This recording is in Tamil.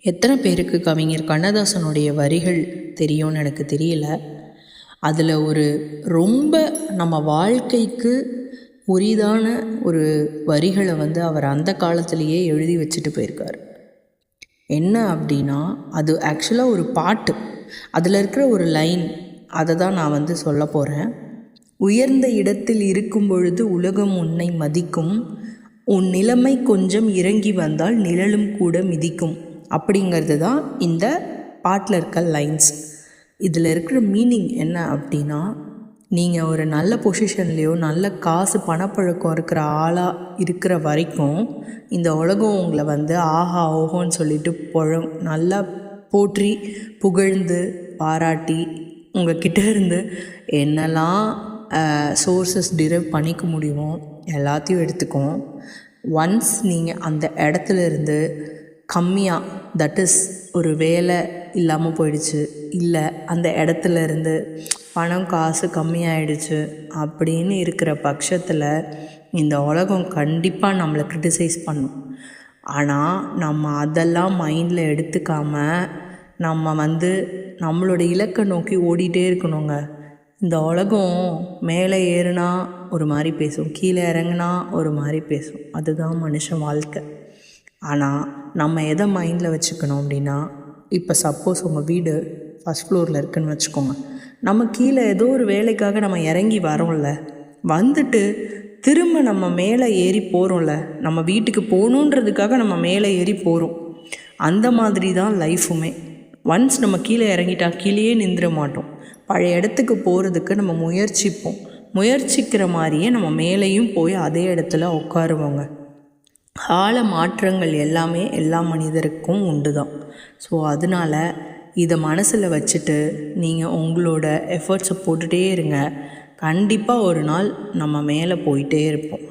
எத்தனை பேருக்கு கவிஞர் கண்ணதாசனுடைய வரிகள் தெரியும்னு எனக்கு தெரியல. அதில் ஒரு ரொம்ப நம்ம வாழ்க்கைக்கு உரிதான ஒரு வரிகளை அவர் அந்த காலத்திலேயே எழுதி வச்சுட்டு போயிருக்கார். என்ன அப்படின்னா, அது ஆக்சுவலாக ஒரு பாட்டு. அதில் இருக்கிற ஒரு லைன், அதை தான் நான் சொல்ல போகிறேன். உயர்ந்த இடத்தில் இருக்கும் பொழுது உலகம் உன்னை மதிக்கும், உன் நிலைமை கொஞ்சம் இறங்கி வந்தால் நிழலும் கூட மிதிக்கும் அப்படிங்கிறது தான் இந்த பாட்டில் இருக்க லைன்ஸ். இதில் இருக்கிற மீனிங் என்ன அப்படின்னா, நீங்கள் ஒரு நல்ல பொசிஷன்லேயோ நல்ல காசு பணப்பழக்கம் இருக்கிற ஆளாக இருக்கிற வரைக்கும் இந்த உலகம் உங்களை ஆஹா ஓஹோன்னு சொல்லிட்டு நல்லா போற்றி புகழ்ந்து பாராட்டி உங்ககிட்ட இருந்து என்னெல்லாம் சோர்ஸஸ் டிரைவ் பண்ணிக்க முடியுமோ எல்லாத்தையும் எடுத்துக்கும். ஒன்ஸ் நீங்கள் அந்த இடத்துல இருந்து கம்மியாக, தட் இஸ் ஒரு வேலை இல்லாமல் போயிடுச்சு, இல்லை அந்த இடத்துல இருந்து பணம் காசு கம்மியாயிடுச்சு அப்படின்னு இருக்கிற பட்சத்தில் இந்த உலகம் கண்டிப்பாக நம்மளை க்ரிட்டிசைஸ் பண்ணும். ஆனால் நம்ம அதெல்லாம் மைண்டில் எடுத்துக்காமல் நம்ம நம்மளோட இலக்கை நோக்கி ஓடிட்டே இருக்கணுங்க. இந்த உலகம் மேலே ஏறுனா ஒரு மாதிரி பேசும், கீழே இறங்குனா ஒரு மாதிரி பேசும். அதுதான் மனுஷன் வாழ்க்கை. ஆனால் நம்ம எதை மைண்டில் வச்சுக்கணும் அப்படின்னா, இப்போ சப்போஸ் உங்கள் வீடு ஃபஸ்ட் ஃப்ளோரில் இருக்குதுன்னு வச்சுக்கோங்க. நம்ம கீழே ஏதோ ஒரு வேலைக்காக நம்ம இறங்கி வரோம்ல, வந்துட்டு திரும்ப நம்ம மேலே ஏறி போகிறோம்ல, நம்ம வீட்டுக்கு போகணுன்றதுக்காக நம்ம மேலே ஏறி போகிறோம். அந்த மாதிரி தான் லைஃபுமே. ஒன்ஸ் நம்ம கீழே இறங்கிட்டா கீழேயே நிந்திர மாட்டோம். பழைய இடத்துக்கு போகிறதுக்கு நம்ம முயற்சிப்போம். முயற்சிக்கிற மாதிரியே நம்ம மேலேயும் போய் அதே இடத்துல உட்காருவோங்க. கால மாற்றங்கள் எல்லாமே எல்லா மனிதருக்கும் உண்டு தான். ஸோ அதனால் இதை மனசில் வச்சுட்டு நீங்கள் உங்களோட எஃபர்ட்ஸை போட்டுகிட்டே இருங்க. கண்டிப்பாக ஒரு நாள் நம்ம மேலே போயிட்டே இருப்போம்.